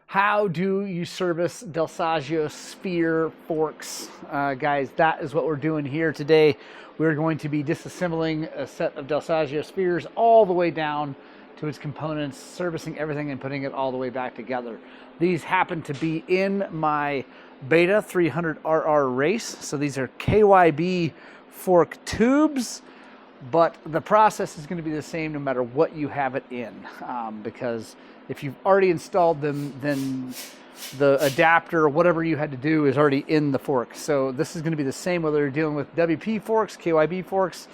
How do you service Dal Soggio Sphere forks? Guys, that is what we're doing here today. We're going to be disassembling a set of Dal Soggio Spheres all the way down to its components, servicing everything and putting it all the way back together. These happen to be in my Beta 300RR race. So these are KYB fork tubes, but the process is going to be the same no matter what you have it in, because if you've already installed them, then the adapter or whatever you had to do is already in the fork. So this is going to be the same whether you're dealing with WP forks, KYB forks,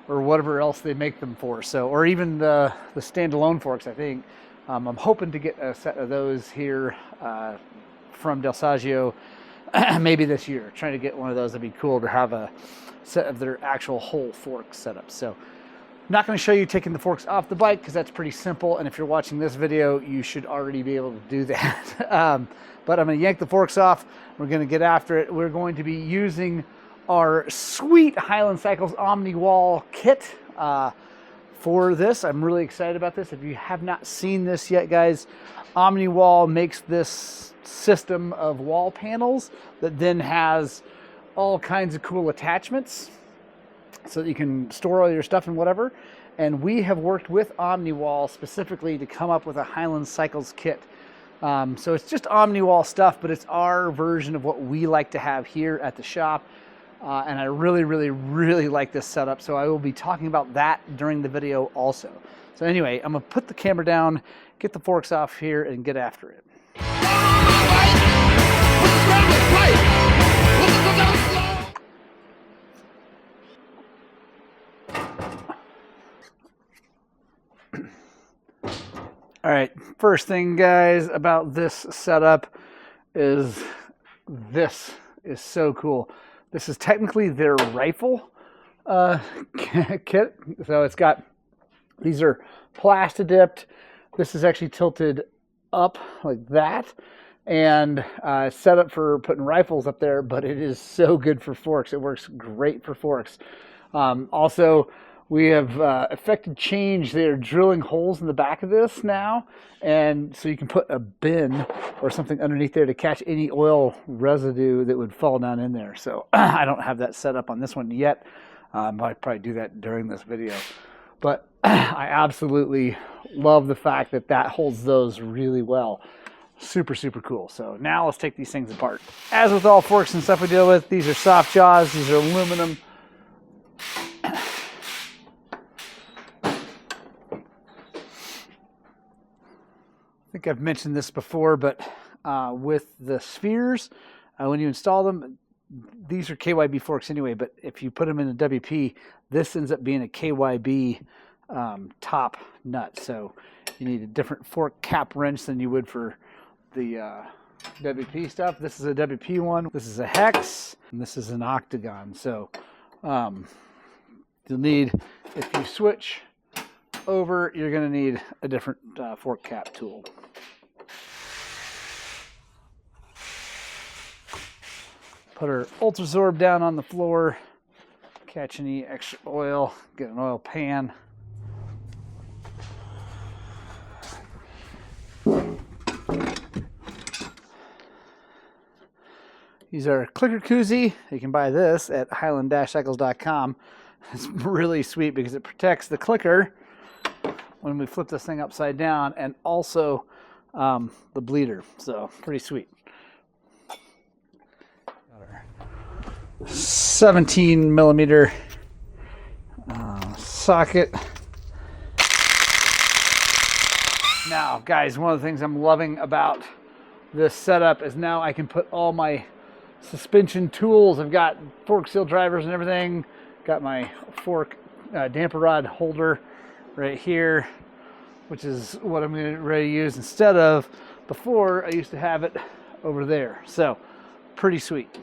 or whatever else they make them for. So, or even the standalone forks, I think. I'm hoping to get a set of those here from Dal Soggio maybe this year. Trying to get one of those. That'd be cool to have a set of their actual whole fork setup. So I'm not going to show you taking the forks off the bike because that's pretty simple, and if you're watching this video you should already be able to do that. But I'm going to yank the forks off. We're going to get after it. We're going to be using our sweet Highland Cycles Omni Wall kit for this. I'm really excited about this. If you have not seen this yet, guys, Omni Wall makes this system of wall panels that then has all kinds of cool attachments so that you can store all your stuff and whatever. And we have worked with OmniWall specifically to come up with a Highland Cycles kit. So it's just OmniWall stuff, but it's our version of what we like to have here at the shop. And I really, really, really like this setup. So I will be talking about that during the video also. So anyway, I'm gonna put the camera down, get the forks off here, and get after it. All right, first thing, guys, about this setup is this is so cool. This is technically their rifle kit. So it's got, these are plasti-dipped. This is actually tilted up like that and set up for putting rifles up there, but it is so good for forks. It works great for forks. Also, we have effected change. They're drilling holes in the back of this now, and so you can put a bin or something underneath there to catch any oil residue that would fall down in there. So I don't have that set up on this one yet. I'll probably do that during this video. But I absolutely love the fact that that holds those really well. Super, super cool. So now let's take these things apart. As with all forks and stuff we deal with, these are soft jaws. These are aluminum. I think I've mentioned this before, but with the spheres, when you install them, these are KYB forks anyway, but if you put them in a WP, this ends up being a KYB top nut. So you need a different fork cap wrench than you would for the WP stuff. This is a WP one. This is a hex, and this is an octagon. So you'll need, if you switch over, you're going to need a different fork cap tool. Put our Ultrasorb down on the floor, catch any extra oil, get an oil pan. These are clicker koozie. You can buy this at highland-cycles.com. It's really sweet because it protects the clicker when we flip this thing upside down, and also the bleeder. So pretty sweet. Got our 17 millimeter socket. Now, guys, one of the things I'm loving about this setup is now I can put all my suspension tools. I've got fork seal drivers and everything. Got my fork damper rod holder right here, which is what I'm going to ready to use instead of before I used to have it over there. So pretty sweet.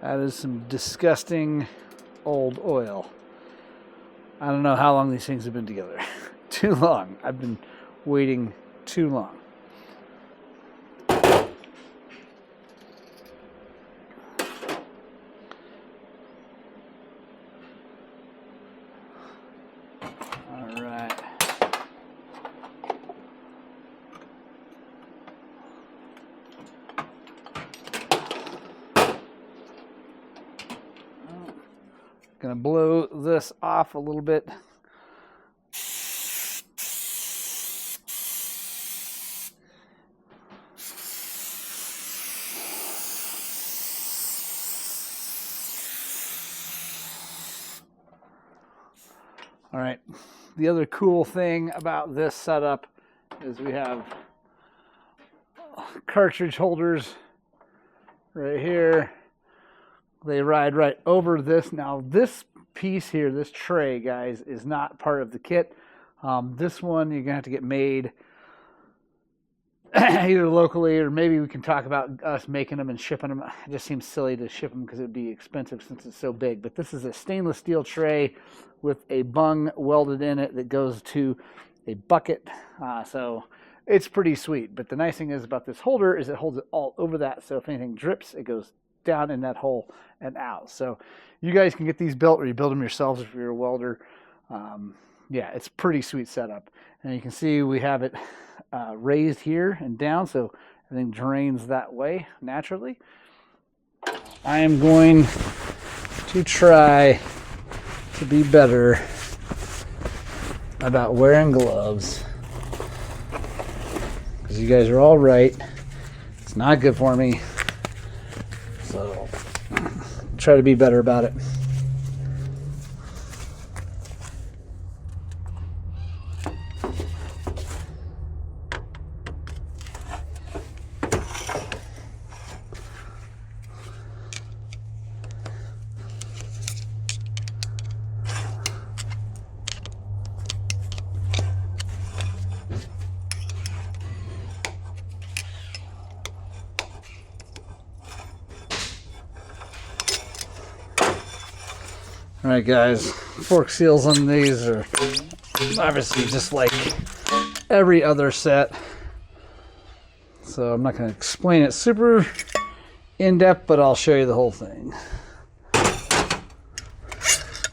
That is some disgusting old oil. I don't know how long these things have been together. Too long. I've been waiting too long. All right. Gonna blow this off a little bit. All right, the other cool thing about this setup is we have cartridge holders right here. They ride right over this. Now this piece here, this tray, guys, is not part of the kit. This one you're gonna have to get made either locally, or maybe we can talk about us making them and shipping them. It just seems silly to ship them because it would be expensive since it's so big. But this is a stainless steel tray with a bung welded in it that goes to a bucket. So it's pretty sweet. But the nice thing is about this holder is it holds it all over that. So if anything drips, it goes down in that hole and out. So you guys can get these built, or you build them yourselves if you're a welder. Yeah, it's pretty sweet setup. And you can see we have it raised here and down, so everything drains that way naturally. I am going to try to be better about wearing gloves, because you guys are all right. It's not good for me, so try to be better about it. Alright guys, fork seals on these are obviously just like every other set, so I'm not going to explain it super in depth, but I'll show you the whole thing.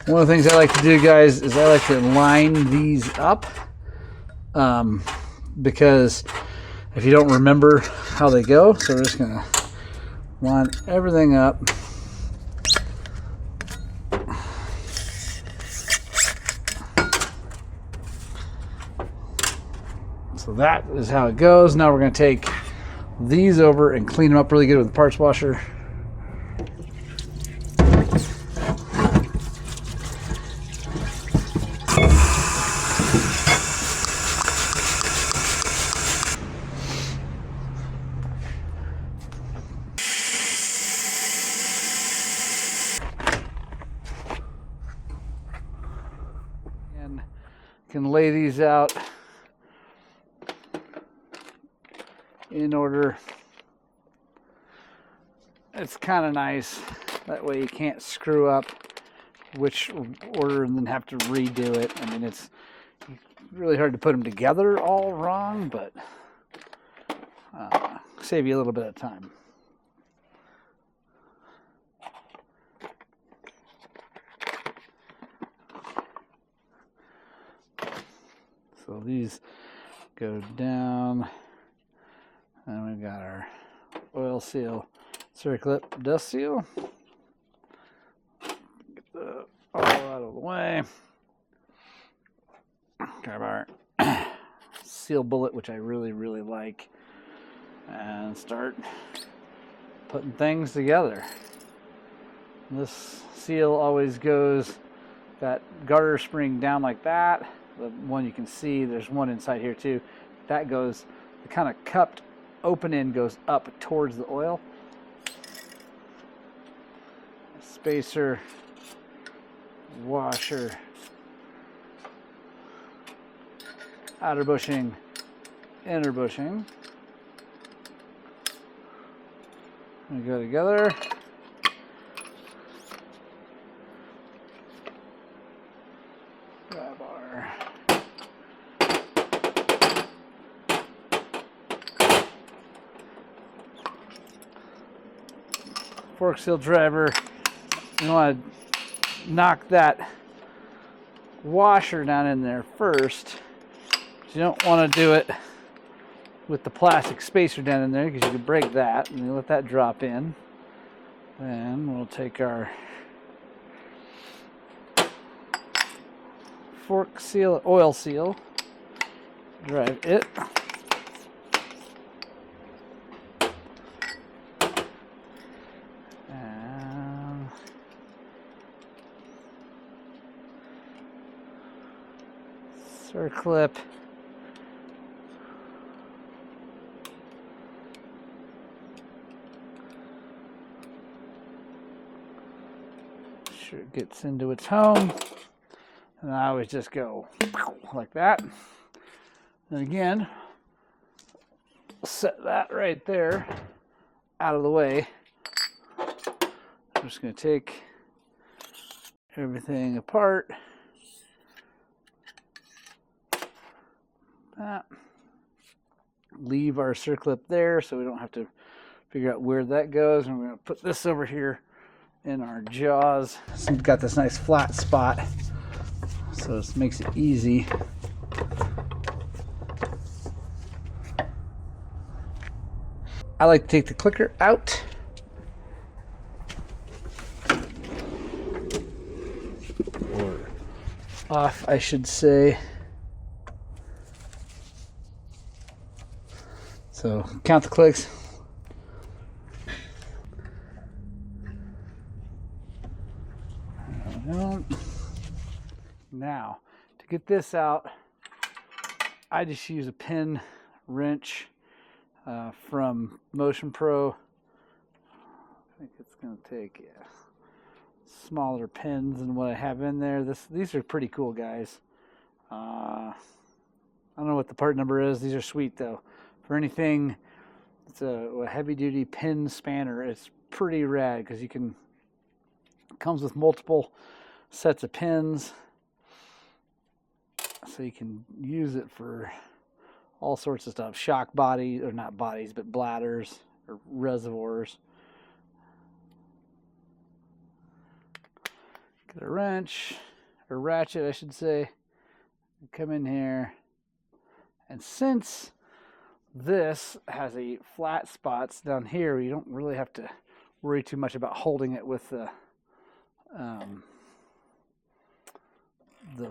One of the things I like to do, guys, is I like to line these up, because if you don't remember how they go, so we're just going to line everything up. So that is how it goes. Now we're going to take these over and clean them up really good with the parts washer. And can lay these out in order. It's kind of nice, that way you can't screw up which order and then have to redo it. I mean, it's really hard to put them together all wrong, but save you a little bit of time. So these go down. And we've got our oil seal, circlip, dust seal. Get the all out of the way. Grab our seal bullet, which I really, really like, and start putting things together. This seal always goes that garter spring down like that. The one you can see, there's one inside here too. That goes, the kind of cupped open end goes up towards the oil. Spacer, washer, outer bushing, inner bushing. We go together. Grab our fork seal driver. You want to knock that washer down in there first. You don't want to do it with the plastic spacer down in there because you can break that, and you let that drop in. Then we'll take our fork seal, oil seal, drive it. And circlip. Sure it gets into its home. And I always just go like that. And again, set that right there out of the way. I'm just going to take everything apart. That. Leave our circlip there so we don't have to figure out where that goes. And we're going to put this over here in our jaws. So we've got this nice flat spot, so this makes it easy. I like to take the clicker out. Or off, I should say. So count the clicks. Now, to get this out, I just use a pin wrench from Motion Pro. I think it's going to take smaller pins than what I have in there. These are pretty cool, guys. I don't know what the part number is. These are sweet, though. For anything, it's a heavy-duty pin spanner. It's pretty rad because it comes with multiple sets of pins. So you can use it for all sorts of stuff. Shock bodies, or not bodies, but bladders or reservoirs. Get a wrench, or ratchet I should say. Come in here. And since this has a flat spots down here, you don't really have to worry too much about holding it with the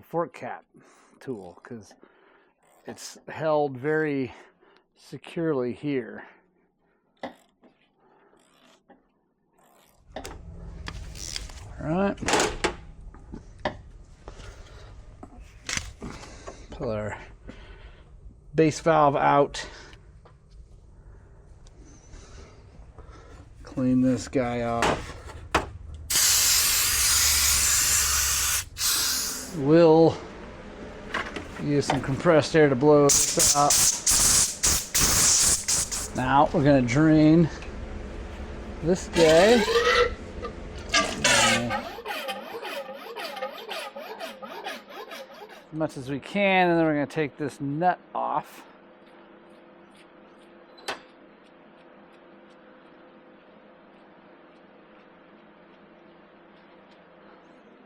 fork cap tool, because it's held very securely here. All right. Pull our base valve out. Clean this guy off. We'll use some compressed air to blow this out. Now we're going to drain this guy. As much as we can, and then we're going to take this nut off.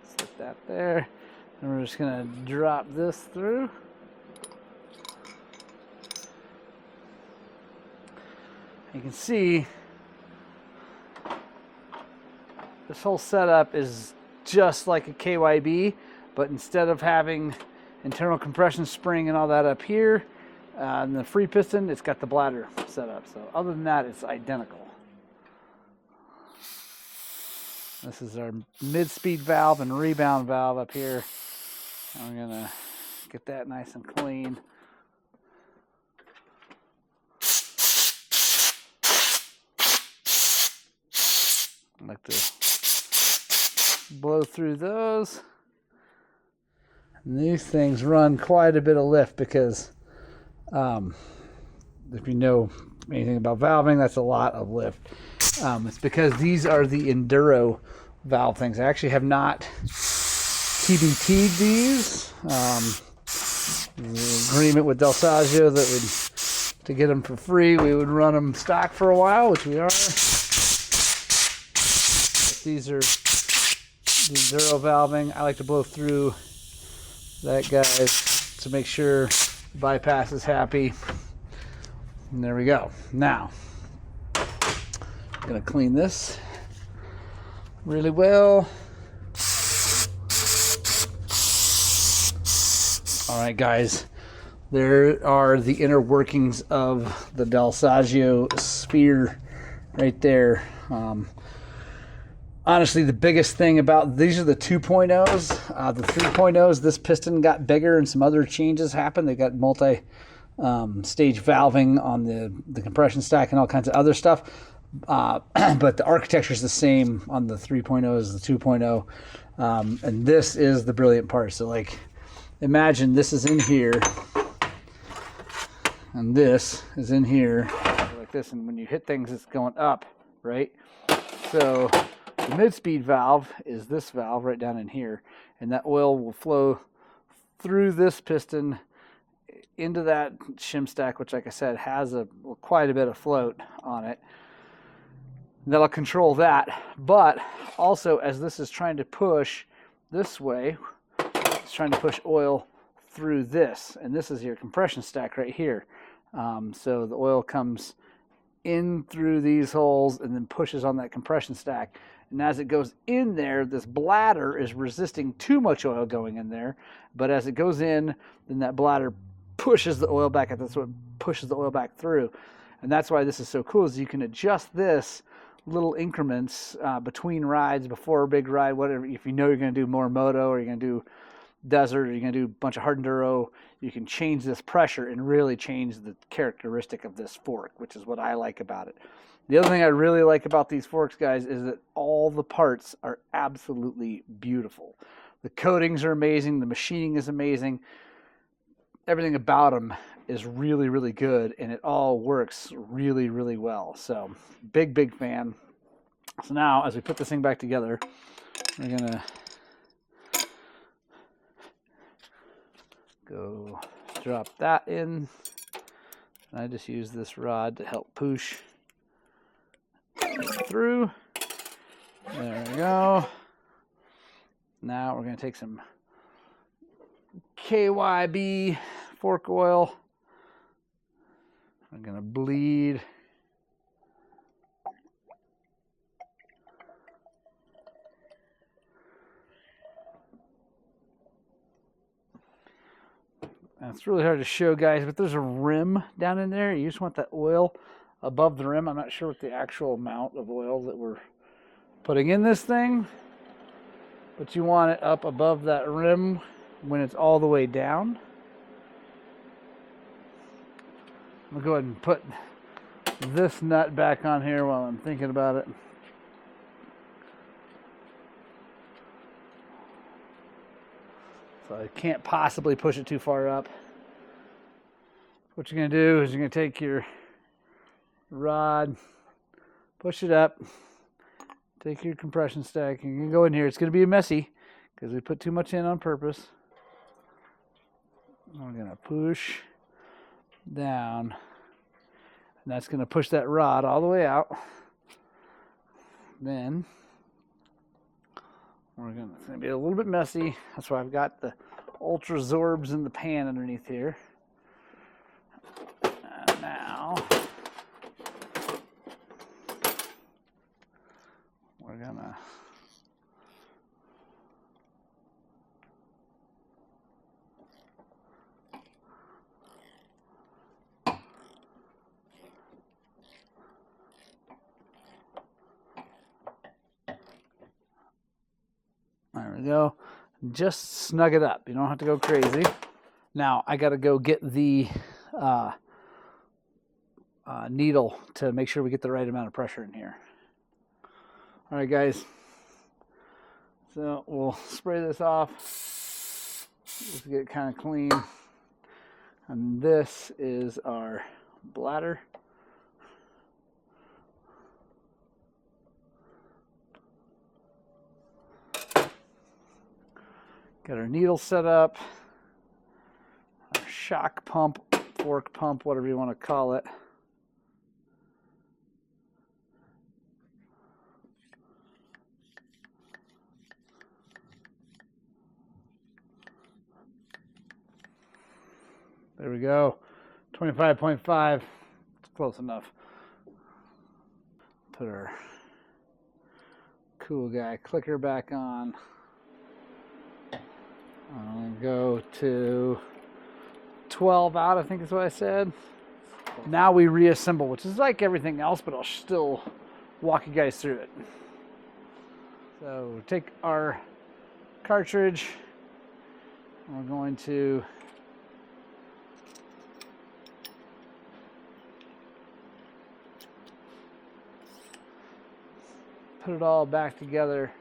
Set that there. And we're just going to drop this through. You can see this whole setup is just like a KYB, but instead of having internal compression spring and all that up here, and the free piston, it's got the bladder set up. So other than that, it's identical. This is our mid-speed valve and rebound valve up here. I'm gonna get that nice and clean. I like to blow through those. And these things run quite a bit of lift because if you know anything about valving, that's a lot of lift. It's because these are the enduro valve things. I actually have not TBT'd these. The agreement with Dal Soggio that would, to get them for free, we would run them stock for a while, which we are. But these are the enduro valving. I like to blow through that, guys, to make sure the bypass is happy. And there we go. Now, I'm gonna clean this really well. All right, guys, there are the inner workings of the Dal Soggio Sphere right there. Honestly, the biggest thing about these are the 2.0s. The 3.0s, this piston got bigger and some other changes happened. They got multi-stage valving on the compression stack and all kinds of other stuff. But the architecture is the same on the 3.0 as the 2.0. And this is the brilliant part. So, like, imagine this is in here, and this is in here, like this. And when you hit things, it's going up, right? So the mid-speed valve is this valve right down in here, and that oil will flow through this piston into that shim stack, which, like I said, has quite a bit of float on it. That'll control that. But also, as this is trying to push this way, it's trying to push oil through this, and this is your compression stack right here. So the oil comes in through these holes and then pushes on that compression stack. And as it goes in there, this bladder is resisting too much oil going in there. But as it goes in, then that bladder pushes the oil back. That's what pushes the oil back through. And that's why this is so cool, is you can adjust this little increments between rides, before a big ride, whatever. If you know you're going to do more moto, or you're going to do desert, or you're going to do a bunch of hard enduro, you can change this pressure and really change the characteristic of this fork, which is what I like about it. The other thing I really like about these forks, guys, is that all the parts are absolutely beautiful. The coatings are amazing. The machining is amazing. Everything about them is really, really good, and it all works really, really well. So big fan. So now, as we put this thing back together, we're going to go drop that in. And I just use this rod to help push through. There we go. Now we're going to take some KYB fork oil. I'm going to bleed. And it's really hard to show, guys, but there's a rim down in there. You just want that oil above the rim. I'm not sure what the actual amount of oil that we're putting in this thing, but you want it up above that rim when it's all the way down. I'm going to go ahead and put this nut back on here while I'm thinking about it. So I can't possibly push it too far up. What you're going to do is you're going to take your rod, push it up, take your compression stack, and you can go in here. It's going to be messy because we put too much in on purpose. We're going to push down, and that's going to push that rod all the way out. Then it's going to be a little bit messy. That's why I've got the Ultra Zorbs in the pan underneath here. And now we're going to there we go. Just snug it up. You don't have to go crazy. Now I got to go get the needle to make sure we get the right amount of pressure in here. All right, guys. So we'll spray this off. Just get it kind of clean. And this is our bladder. Got our needle set up, our shock pump, fork pump, whatever you want to call it. There we go, 25.5, it's close enough. Put our cool guy clicker back on. I'm going to go to 12 out, I think is what I said. Now we reassemble, which is like everything else, but I'll still walk you guys through it. So take our cartridge, we're going to put it all back together.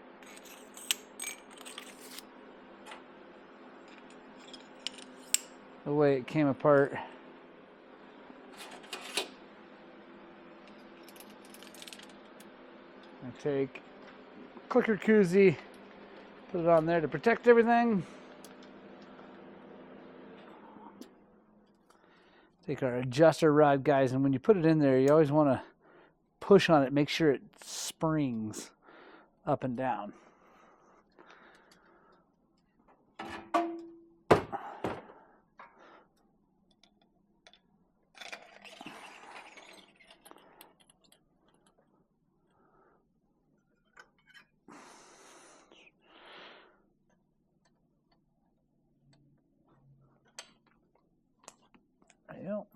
The way it came apart. I take clicker koozie, put it on there to protect everything. Take our adjuster rod, guys, and when you put it in there, you always want to push on it, make sure it springs up and down. There you go.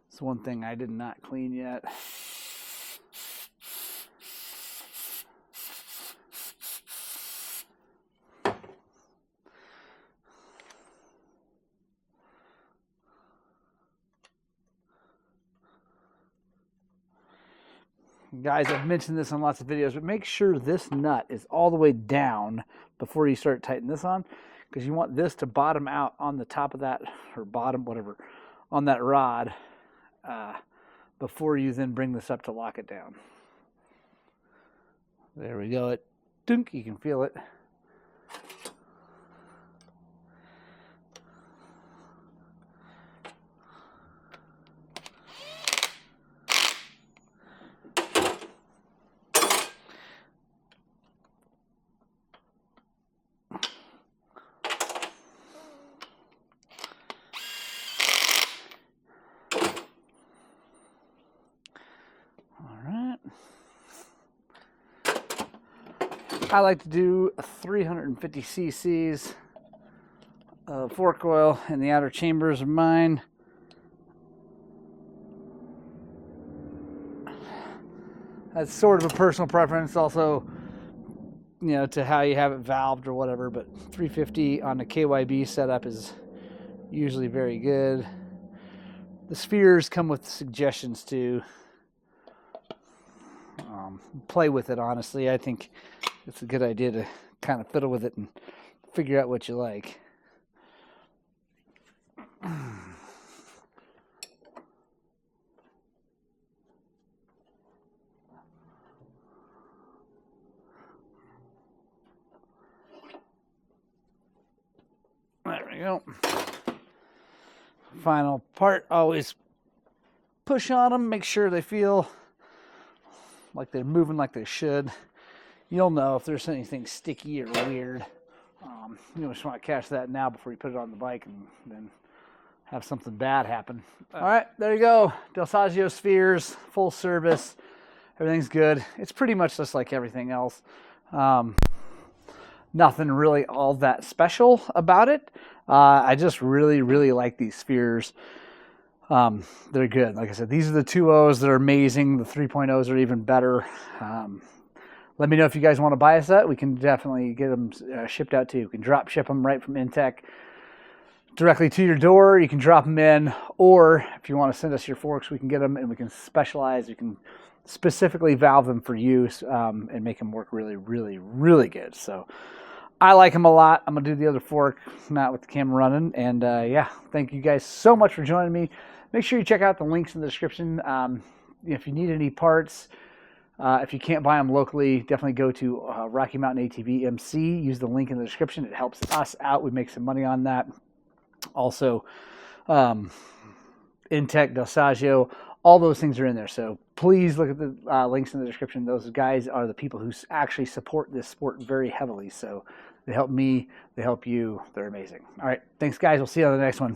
It's one thing I did not clean yet. Guys, I've mentioned this on lots of videos, but make sure this nut is all the way down before you start tightening this on, because you want this to bottom out on the top of that, or bottom, whatever, on that rod before you then bring this up to lock it down. There we go. Dunk, you can feel it. I like to do 350 cc's of fork oil in the outer chambers of mine. That's sort of a personal preference, also, you know, to how you have it valved or whatever, but 350 on the KYB setup is usually very good. The spheres come with suggestions to play with it, honestly. I think it's a good idea to kind of fiddle with it and figure out what you like. There we go. Final part, always push on them, make sure they feel like they're moving like they should. You'll know if there's anything sticky or weird. You just want to catch that now before you put it on the bike and then have something bad happen. All right, there you go. Dal Soggio Spheres, full service. Everything's good. It's pretty much just like everything else. Nothing really all that special about it. I just really like these spheres. They're good. Like I said, these are the 2.0s that are amazing. The 3.0s are even better. Let me know if you guys want to buy a set. We can definitely get them shipped out to you. You can drop ship them right from Intech directly to your door. You can drop them in, or if you want to send us your forks, we can get them and we can specialize. We can specifically valve them for use and make them work really good. So I like them a lot. I'm going to do the other fork, not with the camera running. And yeah, thank you guys so much for joining me. Make sure you check out the links in the description. If you need any parts, If you can't buy them locally, definitely go to Rocky Mountain ATV MC. Use the link in the description. It helps us out. We make some money on that. Also, Intech, Dal Soggio, all those things are in there. So please look at the links in the description. Those guys are the people who actually support this sport very heavily. So they help me, they help you. They're amazing. All right. Thanks, guys. We'll see you on the next one.